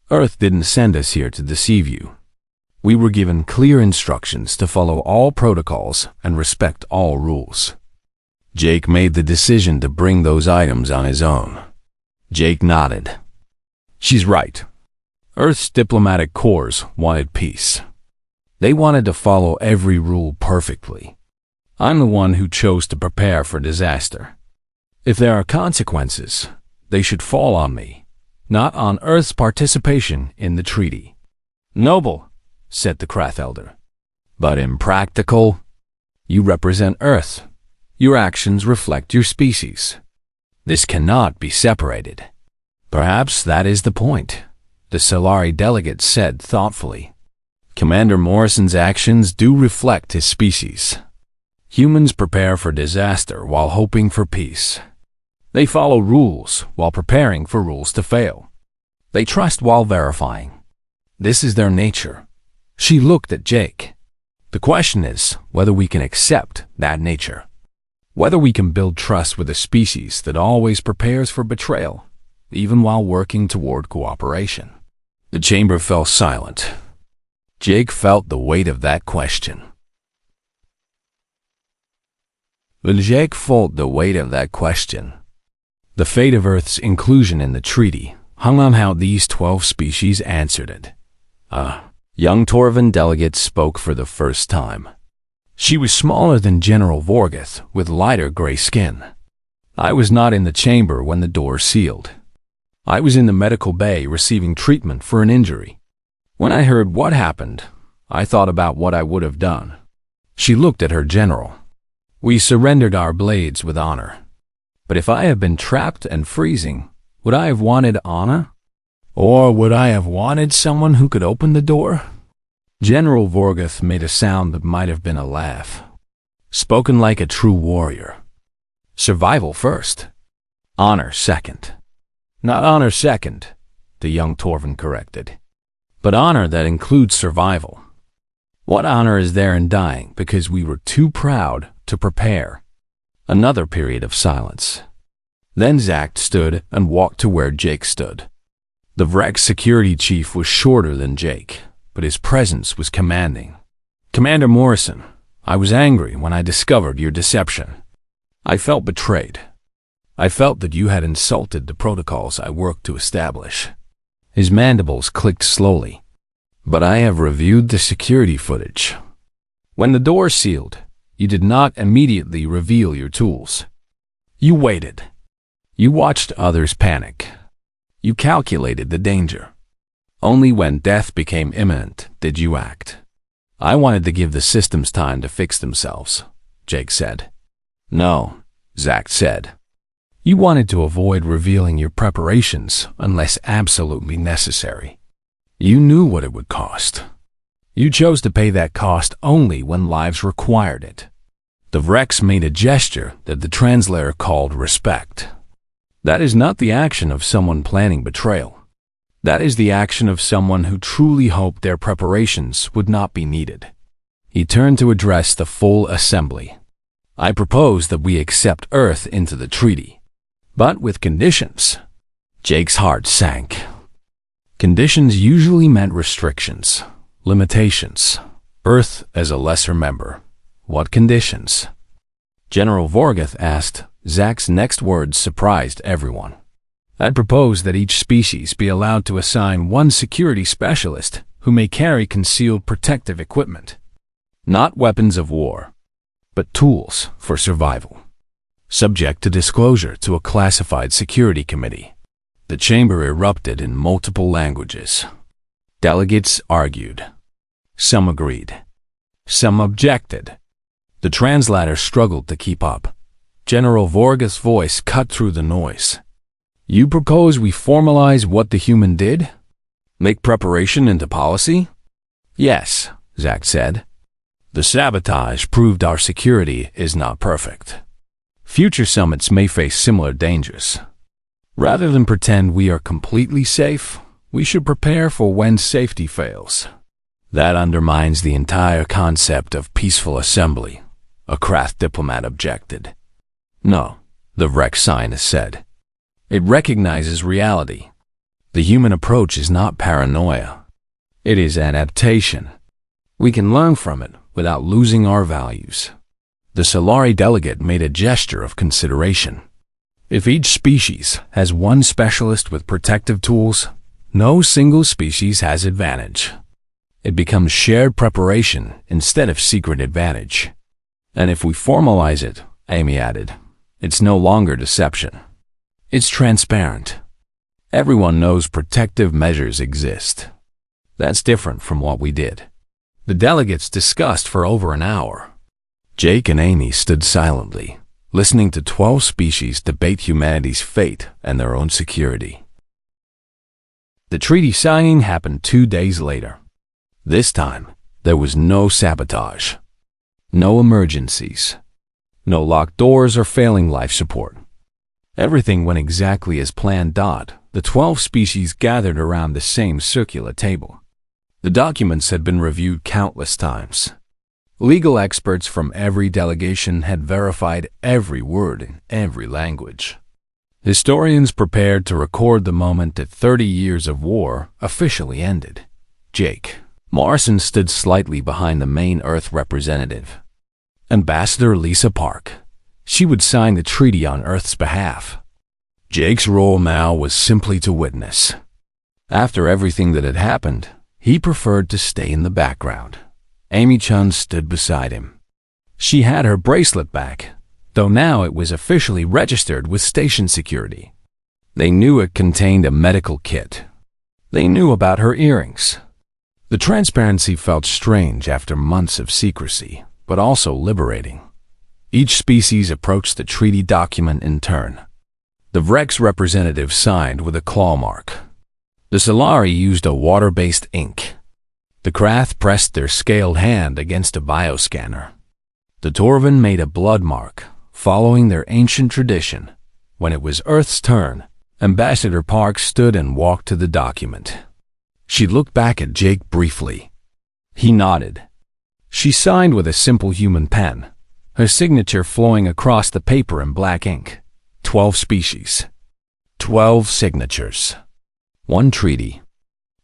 Earth didn't send us here to deceive you. We were given clear instructions to follow all protocols and respect all rules. Jake made the decision to bring those items on his own. Jake nodded. She's right. Earth's diplomatic corps wanted peace. They wanted to follow every rule perfectly. I'm the one who chose to prepare for disaster. If there are consequences, they should fall on me, not on Earth's participation in the treaty. Noble, said the Krath Elder. But impractical. You represent Earth. Your actions reflect your species. This cannot be separated. Perhaps that is the point, the Solari delegate said thoughtfully. Commander Morrison's actions do reflect his species. Humans prepare for disaster while hoping for peace. They follow rules while preparing for rules to fail. They trust while verifying. This is their nature. She looked at Jake. The question is whether we can accept that nature. Whether we can build trust with a species that always prepares for betrayal, even while working toward cooperation. The chamber fell silent. Jake felt the weight of that question. Jake felt the weight of that question. The fate of Earth's inclusion in the treaty hung on how these 12 species answered it. Young Torvin delegate spoke for the first time. She was smaller than General Vorgith, with lighter gray skin. I was not in the chamber when the door sealed. I was in the medical bay receiving treatment for an injury. When I heard what happened, I thought about what I would have done. She looked at her general. We surrendered our blades with honor. But if I had been trapped and freezing, would I have wanted honor? Or would I have wanted someone who could open the door? General Vorgith made a sound that might have been a laugh. Spoken like a true warrior. Survival first. Honor second. Not honor second, the young Torvin corrected. But honor that includes survival. What honor is there in dying because we were too proud to prepare? Another period of silence. Then Zacht stood and walked to where Jake stood. The Vrex security chief was shorter than Jake, but his presence was commanding. Commander Morrison, I was angry when I discovered your deception. I felt betrayed. I felt that you had insulted the protocols I worked to establish. His mandibles clicked slowly. But I have reviewed the security footage. When the door sealed, you did not immediately reveal your tools. You waited. You watched others panic. You calculated the danger. Only when death became imminent did you act. I wanted to give the systems time to fix themselves, Jake said. No, Zach said. You wanted to avoid revealing your preparations unless absolutely necessary. You knew what it would cost. You chose to pay that cost only when lives required it. The Rex made a gesture that the translator called respect. That is not the action of someone planning betrayal. That is the action of someone who truly hoped their preparations would not be needed. He turned to address the full assembly. I propose that we accept Earth into the treaty, but with conditions. Jake's heart sank. Conditions usually meant restrictions, limitations. Earth as a lesser member. What conditions? General Vorgath asked. Zach's next words surprised everyone. I'd propose that each species be allowed to assign one security specialist who may carry concealed protective equipment. Not weapons of war, but tools for survival. Subject to disclosure to a classified security committee. The chamber erupted in multiple languages. Delegates argued. Some agreed. Some objected. The translator struggled to keep up. General Vorgath's voice cut through the noise. You propose we formalize what the human did? Make preparation into policy? Yes, Zach said. The sabotage proved our security is not perfect. Future summits may face similar dangers. Rather than pretend we are completely safe, we should prepare for when safety fails. That undermines the entire concept of peaceful assembly, a craft diplomat objected. No, the Rex scientist said. It recognizes reality. The human approach is not paranoia. It is adaptation. We can learn from it without losing our values. The Solari delegate made a gesture of consideration. If each species has one specialist with protective tools, no single species has advantage. It becomes shared preparation instead of secret advantage. And if we formalize it, Amy added, it's no longer deception. It's transparent. Everyone knows protective measures exist. That's different from what we did. The delegates discussed for over an hour. Jake and Amy stood silently, listening to 12 species debate humanity's fate and their own security. The treaty signing happened 2 days later. This time, there was no sabotage, no emergencies, no locked doors or failing life support. Everything went exactly as planned. The 12 species gathered around the same circular table. The documents had been reviewed countless times. Legal experts from every delegation had verified every word in every language. Historians prepared to record the moment that 30 years of war officially ended. Jake Morrison stood slightly behind the main Earth representative. Ambassador Lisa Park. She would sign the treaty on Earth's behalf. Jake's role now was simply to witness. After everything that had happened, he preferred to stay in the background. Amy Chun stood beside him. She had her bracelet back, though now it was officially registered with station security. They knew it contained a medical kit. They knew about her earrings. The transparency felt strange after months of secrecy, but also liberating. Each species approached the treaty document in turn. The Rex representative signed with a claw mark. The Solari used a water-based ink. The Krath pressed their scaled hand against a bioscanner. The Torvin made a blood mark, following their ancient tradition. When it was Earth's turn, Ambassador Park stood and walked to the document. She looked back at Jake briefly. He nodded. She signed with a simple human pen, her signature flowing across the paper in black ink. 12 species. 12 signatures. One treaty.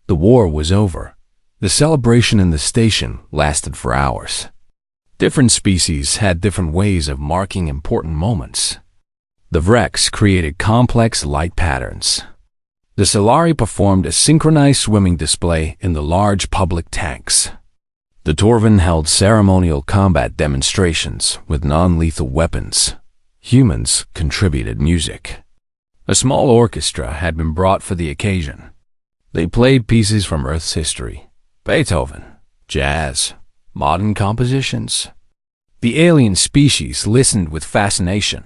The war was over. The celebration in the station lasted for hours. Different species had different ways of marking important moments. The Vrex created complex light patterns. The Solari performed a synchronized swimming display in the large public tanks. The Torvan held ceremonial combat demonstrations with non-lethal weapons. Humans contributed music. A small orchestra had been brought for the occasion. They played pieces from Earth's history, Beethoven, jazz, modern compositions. The alien species listened with fascination.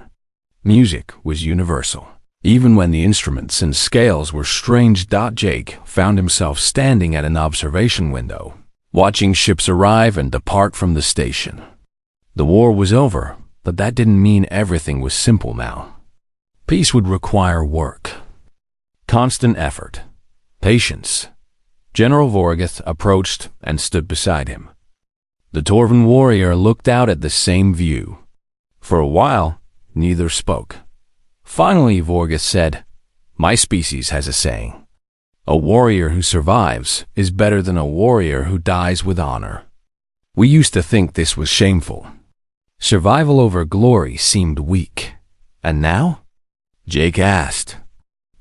Music was universal, even when the instruments and scales were strange. Jake found himself standing at an observation window, watching ships arrive and depart from the station. The war was over, but that didn't mean everything was simple now. Peace would require work, constant effort, patience. General Vorgeth approached and stood beside him. The Torvan warrior looked out at the same view. For a while, neither spoke. Finally, Vorgeth said, "My species has a saying. A warrior who survives is better than a warrior who dies with honor." We used to think this was shameful. Survival over glory seemed weak. And now? Jake asked.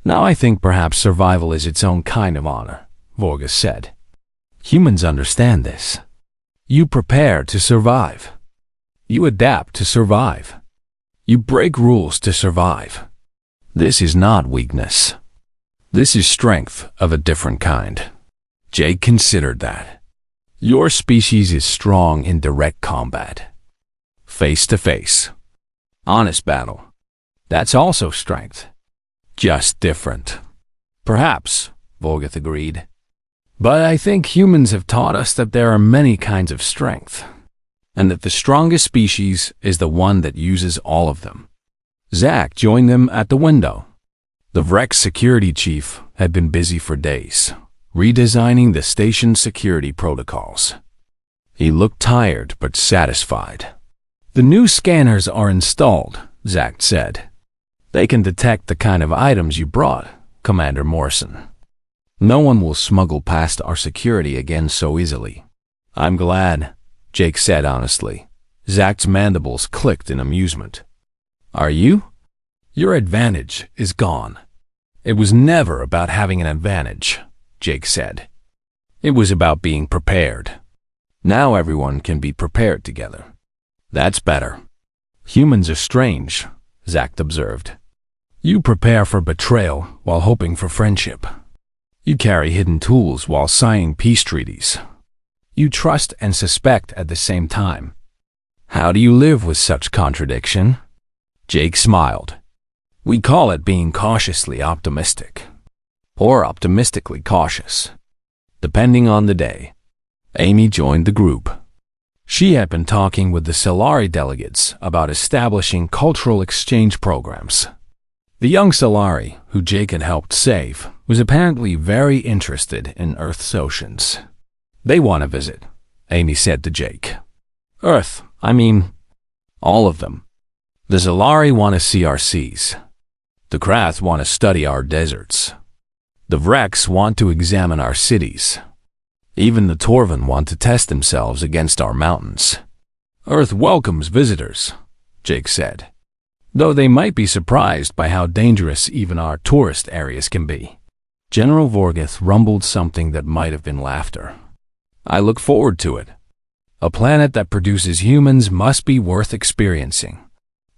"Now I think perhaps survival is its own kind of honor," Vorgeth said. "Humans understand this. You prepare to survive. You adapt to survive. You break rules to survive. This is not weakness. This is strength of a different kind." Jake considered that. Your species is strong in direct combat. Face to face. Honest battle. That's also strength. Just different. Perhaps, Vorgeth agreed. But I think humans have taught us that there are many kinds of strength, and that the strongest species is the one that uses all of them. Zach joined them at the window. The Vrex security chief had been busy for days, redesigning the station's security protocols. He looked tired but satisfied. "The new scanners are installed," Zach said. "They can detect the kind of items you brought, Commander Morrison. No one will smuggle past our security again so easily." "I'm glad," Jake said honestly. Zach's mandibles clicked in amusement. "Are you? Your advantage is gone." "It was never about having an advantage," Jake said. "It was about being prepared. Now everyone can be prepared together." "That's better." "Humans are strange," Zach observed. "You prepare for betrayal while hoping for friendship. You carry hidden tools while signing peace treaties. You trust and suspect at the same time. How do you live with such contradiction?" Jake smiled. "We call it being cautiously optimistic, or optimistically cautious, depending on the day." Amy joined the group. She had been talking with the Solari delegates about establishing cultural exchange programs. The young Solari, who Jake had helped save, was apparently very interested in Earth's oceans. "They want to visit," Amy said to Jake. "Earth, I mean, all of them. The Solari want to see our seas. The Krath want to study our deserts. The Vrex want to examine our cities. Even the Torvan want to test themselves against our mountains. Earth welcomes visitors," Jake said, "though they might be surprised by how dangerous even our tourist areas can be." General Vorgeth rumbled something that might have been laughter. "I look forward to it. A planet that produces humans must be worth experiencing."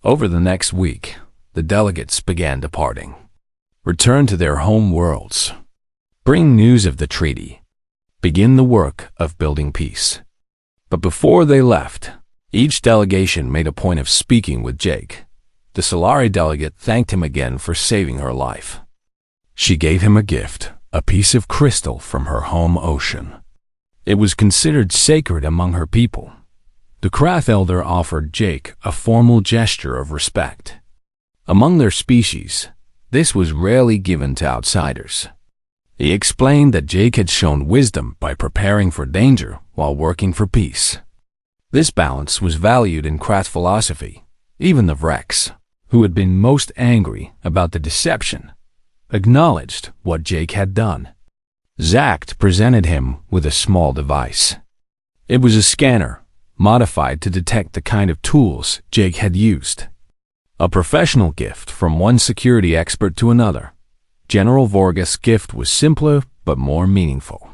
Over the next week, the delegates began departing. Return to their home worlds. Bring news of the treaty. Begin the work of building peace. But before they left, each delegation made a point of speaking with Jake. The Solari delegate thanked him again for saving her life. She gave him a gift, a piece of crystal from her home ocean. It was considered sacred among her people. The Krath elder offered Jake a formal gesture of respect. Among their species, this was rarely given to outsiders. He explained that Jake had shown wisdom by preparing for danger while working for peace. This balance was valued in Krath philosophy. Even the Vrex, who had been most angry about the deception, acknowledged what Jake had done. Zach presented him with a small device. It was a scanner, modified to detect the kind of tools Jake had used. A professional gift from one security expert to another. General Vorgas's gift was simpler but more meaningful.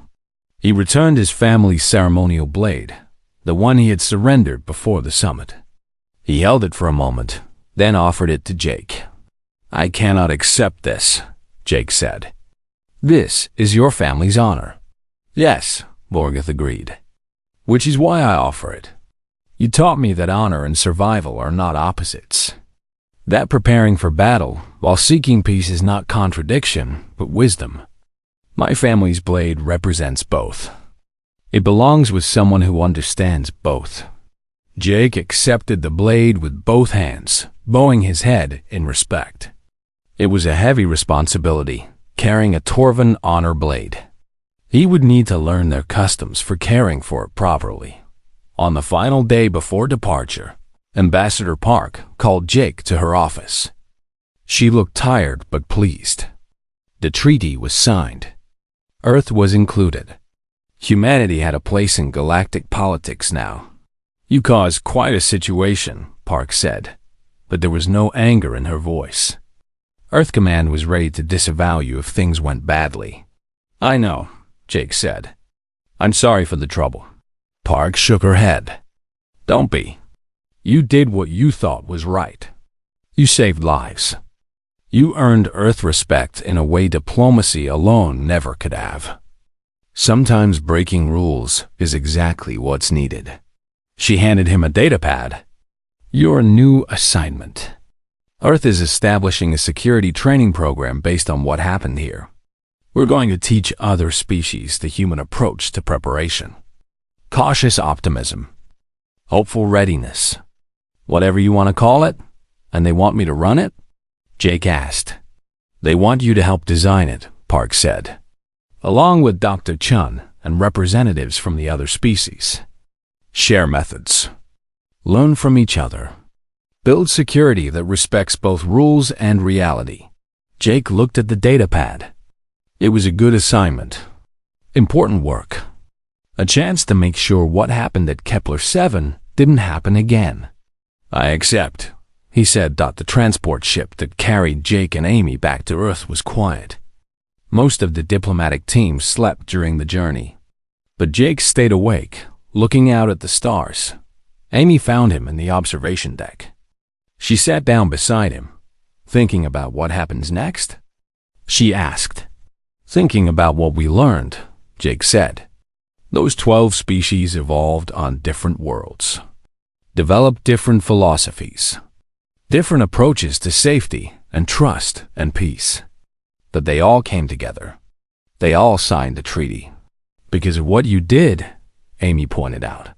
He returned his family's ceremonial blade, the one he had surrendered before the summit. He held it for a moment, then offered it to Jake. "I cannot accept this," Jake said. "This is your family's honor." "Yes," Vorgas agreed. "Which is why I offer it. You taught me that honor and survival are not opposites. That preparing for battle while seeking peace is not contradiction, but wisdom. My family's blade represents both. It belongs with someone who understands both." Jake accepted the blade with both hands, bowing his head in respect. It was a heavy responsibility, carrying a Torvan honor blade. He would need to learn their customs for caring for it properly. On the final day before departure, Ambassador Park called Jake to her office. She looked tired but pleased. The treaty was signed. Earth was included. Humanity had a place in galactic politics now. "You caused quite a situation," Park said, but there was no anger in her voice. Earth Command was ready to disavow you if things went badly. "I know," Jake said. "I'm sorry for the trouble." Park shook her head. "Don't be. You did what you thought was right. You saved lives. You earned Earth respect in a way diplomacy alone never could have. Sometimes breaking rules is exactly what's needed." She handed him a datapad. "Your new assignment. Earth is establishing a security training program based on what happened here. We're going to teach other species the human approach to preparation. Cautious optimism. Hopeful readiness. Whatever you want to call it. And they want me to run it?" Jake asked. "They want you to help design it," Park said, "along with Dr. Chun and representatives from the other species. Share methods. Learn from each other. Build security that respects both rules and reality." Jake looked at the datapad. It was a good assignment. Important work. A chance to make sure what happened at Kepler 7 didn't happen again. "I accept," he said. The transport ship that carried Jake and Amy back to Earth was quiet. Most of the diplomatic team slept during the journey. But Jake stayed awake, looking out at the stars. Amy found him in the observation deck. She sat down beside him. "Thinking about what happens next?" she asked. "Thinking about what we learned," Jake said. "Those 12 species evolved on different worlds. Developed different philosophies. Different approaches to safety and trust and peace. But they all came together. They all signed the treaty. Because of what you did," Amy pointed out.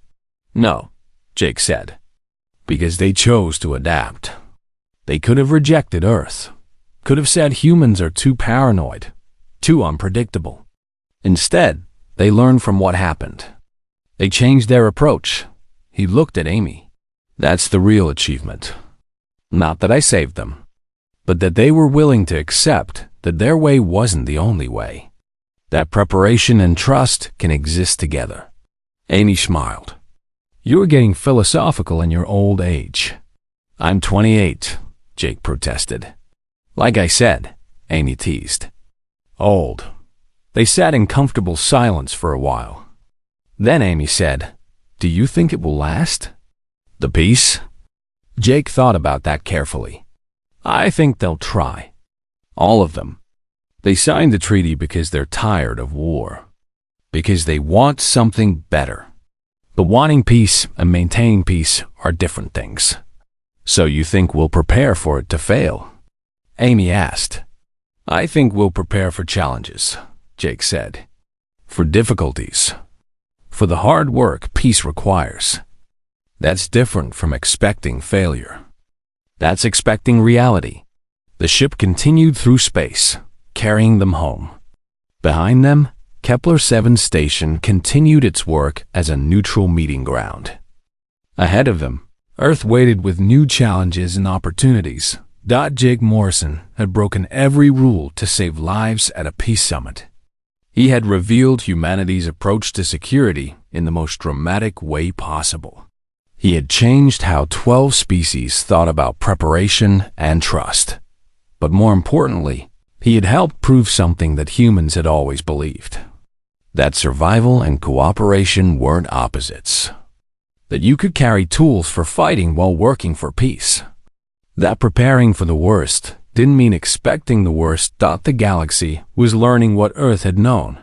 "No," Jake said. "Because they chose to adapt. They could have rejected Earth. Could have said humans are too paranoid, too unpredictable. Instead, they learned from what happened. They changed their approach." He looked at Amy. "That's the real achievement. Not that I saved them, but that they were willing to accept that their way wasn't the only way. That preparation and trust can exist together." Amy smiled. "You're getting philosophical in your old age." "I'm 28, Jake protested. "Like I said," Amy teased. "Old." They sat in comfortable silence for a while. Then Amy said, "Do you think it will last? The peace?" Jake thought about that carefully. "I think they'll try. All of them. They signed the treaty because they're tired of war. Because they want something better. But wanting peace and maintaining peace are different things." "So you think we'll prepare for it to fail?" Amy asked. "I think we'll prepare for challenges," Jake said. "For difficulties. For the hard work peace requires. That's different from expecting failure. That's expecting reality." The ship continued through space, carrying them home. Behind them, Kepler 7 station continued its work as a neutral meeting ground. Ahead of them, Earth waited with new challenges and opportunities. Jake Morrison had broken every rule to save lives at a peace summit. He had revealed humanity's approach to security in the most dramatic way possible. He had changed how 12 species thought about preparation and trust. But more importantly, He had helped prove something that humans had always believed: that survival and cooperation weren't opposites. That you could carry tools for fighting while working for peace. That preparing for the worst didn't mean expecting the worst. The galaxy was learning what Earth had known: